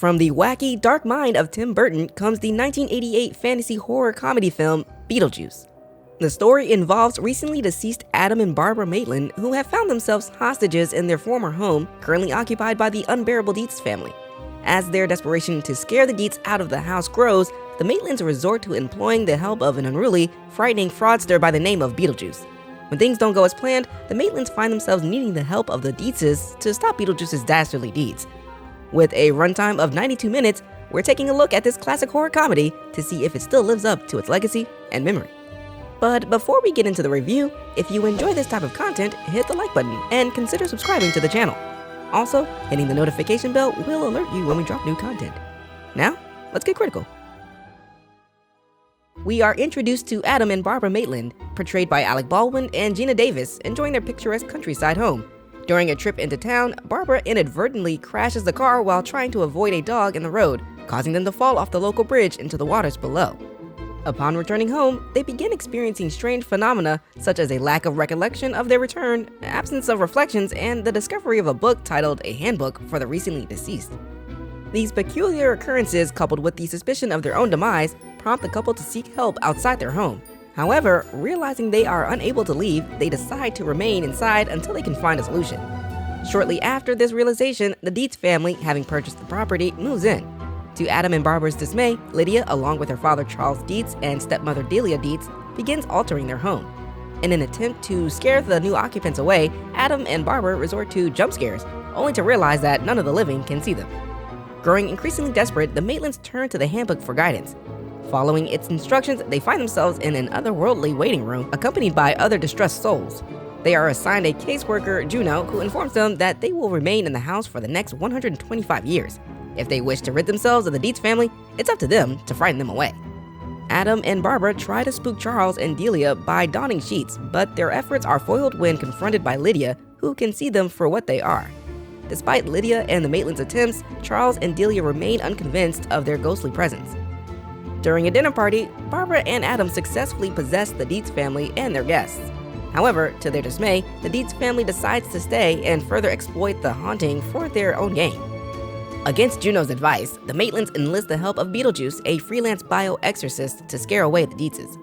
From the wacky, dark mind of Tim Burton comes the 1988 fantasy horror comedy film Beetlejuice. The story involves recently deceased Adam and Barbara Maitland, who have found themselves hostages in their former home, currently occupied by the unbearable Dietz family. As their desperation to scare the Dietz out of the house grows, the Maitlands resort to employing the help of an unruly, frightening fraudster by the name of Beetlejuice. When things don't go as planned, the Maitlands find themselves needing the help of the Dietzes to stop Beetlejuice's dastardly deeds. With a runtime of 92 minutes, we're taking a look at this classic horror comedy to see if it still lives up to its legacy and memory. But before we get into the review, if you enjoy this type of content, hit the like button and consider subscribing to the channel. Also, hitting the notification bell will alert you when we drop new content. Now, let's get critical. We are introduced to Adam and Barbara Maitland, portrayed by Alec Baldwin and Geena Davis, enjoying their picturesque countryside home. During a trip into town, Barbara inadvertently crashes the car while trying to avoid a dog in the road, causing them to fall off the local bridge into the waters below. Upon returning home, they begin experiencing strange phenomena such as a lack of recollection of their return, absence of reflections, and the discovery of a book titled A Handbook for the Recently Deceased. These peculiar occurrences, coupled with the suspicion of their own demise, prompt the couple to seek help outside their home. However, realizing they are unable to leave, they decide to remain inside until they can find a solution. Shortly after this realization, the Dietz family, having purchased the property, moves in. To Adam and Barbara's dismay, Lydia, along with her father Charles Dietz and stepmother Delia Dietz, begins altering their home. In an attempt to scare the new occupants away, Adam and Barbara resort to jump scares, only to realize that none of the living can see them. Growing increasingly desperate, the Maitlands turn to the handbook for guidance. Following its instructions, they find themselves in an otherworldly waiting room, accompanied by other distressed souls. They are assigned a caseworker, Juno, who informs them that they will remain in the house for the next 125 years. If they wish to rid themselves of the Dietz family, it's up to them to frighten them away. Adam and Barbara try to spook Charles and Delia by donning sheets, but their efforts are foiled when confronted by Lydia, who can see them for what they are. Despite Lydia and the Maitlands' attempts, Charles and Delia remain unconvinced of their ghostly presence. During a dinner party, Barbara and Adam successfully possess the Dietz family and their guests. However, to their dismay, the Dietz family decides to stay and further exploit the haunting for their own gain. Against Juno's advice, the Maitlands enlist the help of Beetlejuice, a freelance bio-exorcist, to scare away the Dietzes.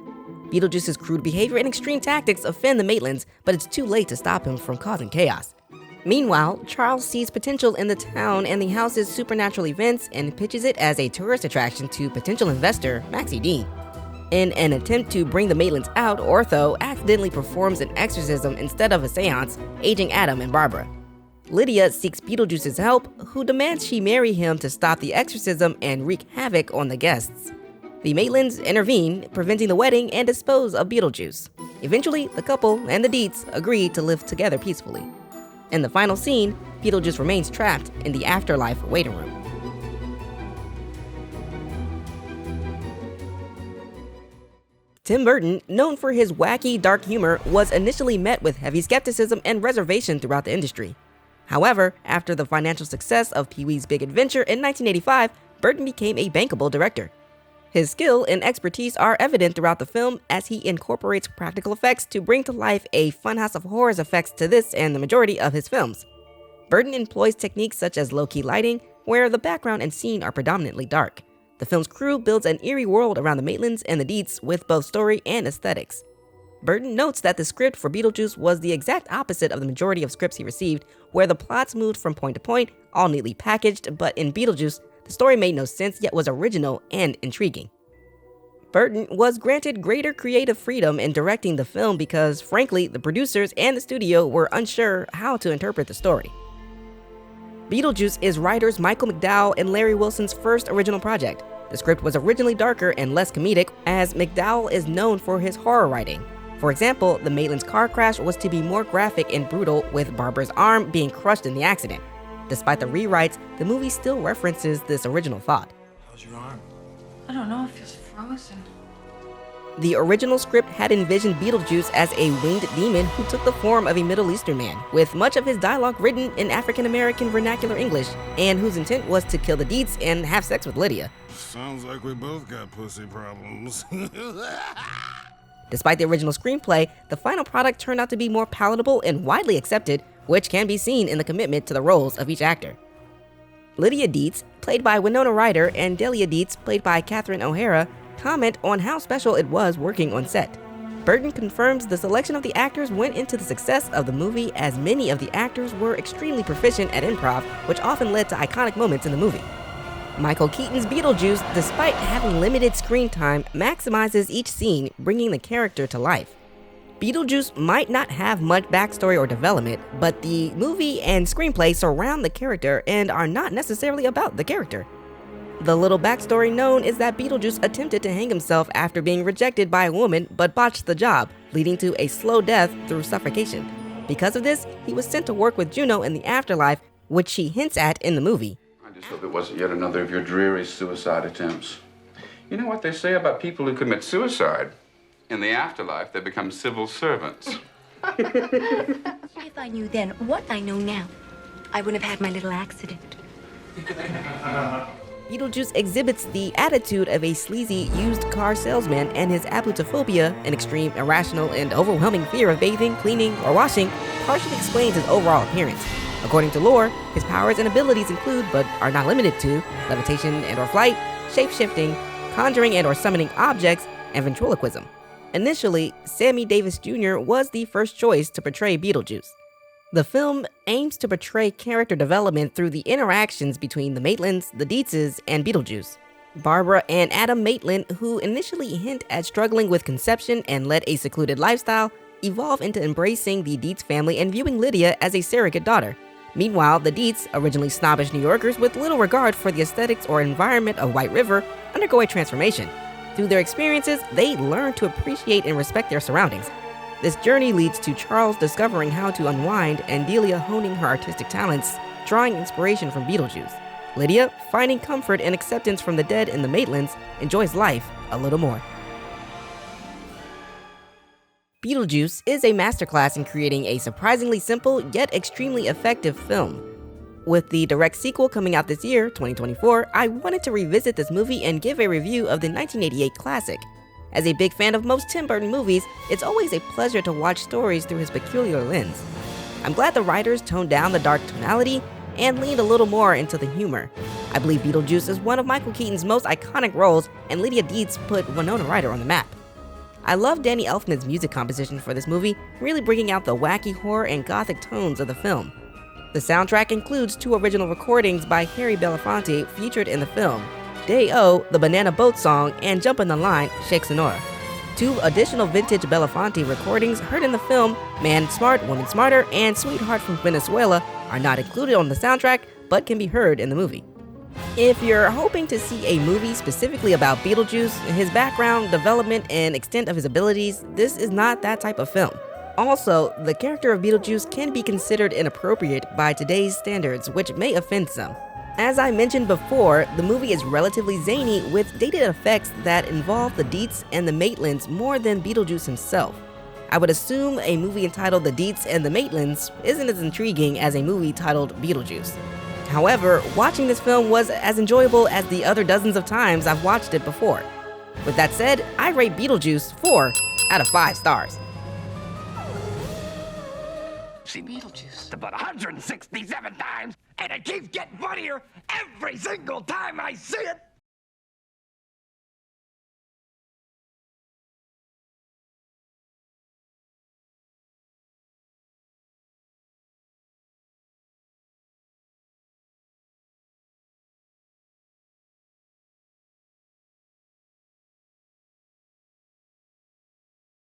Beetlejuice's crude behavior and extreme tactics offend the Maitlands, but it's too late to stop him from causing chaos. Meanwhile, Charles sees potential in the town and the house's supernatural events and pitches it as a tourist attraction to potential investor Maxie Dean. In an attempt to bring the Maitlands out, Ortho accidentally performs an exorcism instead of a seance, aging Adam and Barbara. Lydia seeks Beetlejuice's help, who demands she marry him to stop the exorcism and wreak havoc on the guests. The Maitlands intervene, preventing the wedding and dispose of Beetlejuice. Eventually, the couple and the Dietz agree to live together peacefully. In the final scene, Beetlejuice remains trapped in the afterlife waiting room. Tim Burton, known for his wacky, dark humor, was initially met with heavy skepticism and reservation throughout the industry. However, after the financial success of Pee-wee's Big Adventure in 1985, Burton became a bankable director. His skill and expertise are evident throughout the film as he incorporates practical effects to bring to life a funhouse of horrors effects to this and the majority of his films. Burton employs techniques such as low-key lighting, where the background and scene are predominantly dark. The film's crew builds an eerie world around the Maitlands and the Dietz with both story and aesthetics. Burton notes that the script for Beetlejuice was the exact opposite of the majority of scripts he received, where the plots moved from point to point, all neatly packaged, but in Beetlejuice, the story made no sense yet was original and intriguing. Burton was granted greater creative freedom in directing the film because, frankly, the producers and the studio were unsure how to interpret the story. Beetlejuice is writers Michael McDowell and Larry Wilson's first original project. The script was originally darker and less comedic, as McDowell is known for his horror writing. For example, the Maitland's car crash was to be more graphic and brutal, with Barbara's arm being crushed in the accident. Despite the rewrites, the movie still references this original thought. How's your arm? I don't know, it feels frozen. The original script had envisioned Beetlejuice as a winged demon who took the form of a Middle Eastern man, with much of his dialogue written in African-American vernacular English, and whose intent was to kill the Dietz and have sex with Lydia. Sounds like we both got pussy problems. Despite the original screenplay, the final product turned out to be more palatable and widely accepted, which can be seen in the commitment to the roles of each actor. Lydia Dietz, played by Winona Ryder, and Delia Dietz, played by Catherine O'Hara, comment on how special it was working on set. Burton confirms the selection of the actors went into the success of the movie, as many of the actors were extremely proficient at improv, which often led to iconic moments in the movie. Michael Keaton's Beetlejuice, despite having limited screen time, maximizes each scene, bringing the character to life. Beetlejuice might not have much backstory or development, but the movie and screenplay surround the character and are not necessarily about the character. The little backstory known is that Beetlejuice attempted to hang himself after being rejected by a woman but botched the job, leading to a slow death through suffocation. Because of this, he was sent to work with Juno in the afterlife, which she hints at in the movie. I just hope it wasn't yet another of your dreary suicide attempts. You know what they say about people who commit suicide? In the afterlife, they become civil servants. If I knew then what I know now, I wouldn't have had my little accident. Beetlejuice exhibits the attitude of a sleazy used car salesman, and his aplutophobia, an extreme, irrational, and overwhelming fear of bathing, cleaning, or washing, partially explains his overall appearance. According to lore, his powers and abilities include, but are not limited to, levitation and/or flight, shape-shifting, conjuring and/or summoning objects, and ventriloquism. Initially, Sammy Davis Jr. was the first choice to portray Beetlejuice. The film aims to portray character development through the interactions between the Maitlands, the Dietzes, and Beetlejuice. Barbara and Adam Maitland, who initially hint at struggling with conception and led a secluded lifestyle, evolve into embracing the Dietz family and viewing Lydia as a surrogate daughter. Meanwhile, the Dietz, originally snobbish New Yorkers with little regard for the aesthetics or environment of White River, undergo a transformation. Through their experiences, they learn to appreciate and respect their surroundings. This journey leads to Charles discovering how to unwind and Delia honing her artistic talents, drawing inspiration from Beetlejuice. Lydia, finding comfort and acceptance from the dead in the Maitlands, enjoys life a little more. Beetlejuice is a masterclass in creating a surprisingly simple yet extremely effective film. With the direct sequel coming out this year, 2024, I wanted to revisit this movie and give a review of the 1988 classic. As a big fan of most Tim Burton movies, it's always a pleasure to watch stories through his peculiar lens. I'm glad the writers toned down the dark tonality and leaned a little more into the humor. I believe Beetlejuice is one of Michael Keaton's most iconic roles, and Lydia Dietz put Winona Ryder on the map. I love Danny Elfman's music composition for this movie, really bringing out the wacky horror and gothic tones of the film. The soundtrack includes 2 original recordings by Harry Belafonte featured in the film, Day-O, the Banana Boat song, and Jumpin' the Line, Shake Sonora. 2 additional vintage Belafonte recordings heard in the film, Man Smart, Woman Smarter, and Sweetheart from Venezuela, are not included on the soundtrack, but can be heard in the movie. If you're hoping to see a movie specifically about Beetlejuice, his background, development, and extent of his abilities, this is not that type of film. Also, the character of Beetlejuice can be considered inappropriate by today's standards, which may offend some. As I mentioned before, the movie is relatively zany with dated effects that involve the Dietz and the Maitlands more than Beetlejuice himself. I would assume a movie entitled The Dietz and the Maitlands isn't as intriguing as a movie titled Beetlejuice. However, watching this film was as enjoyable as the other dozens of times I've watched it before. With that said, I rate Beetlejuice 4 out of 5 stars. See Beetlejuice about 167 times, and it keeps getting funnier every single time I see it.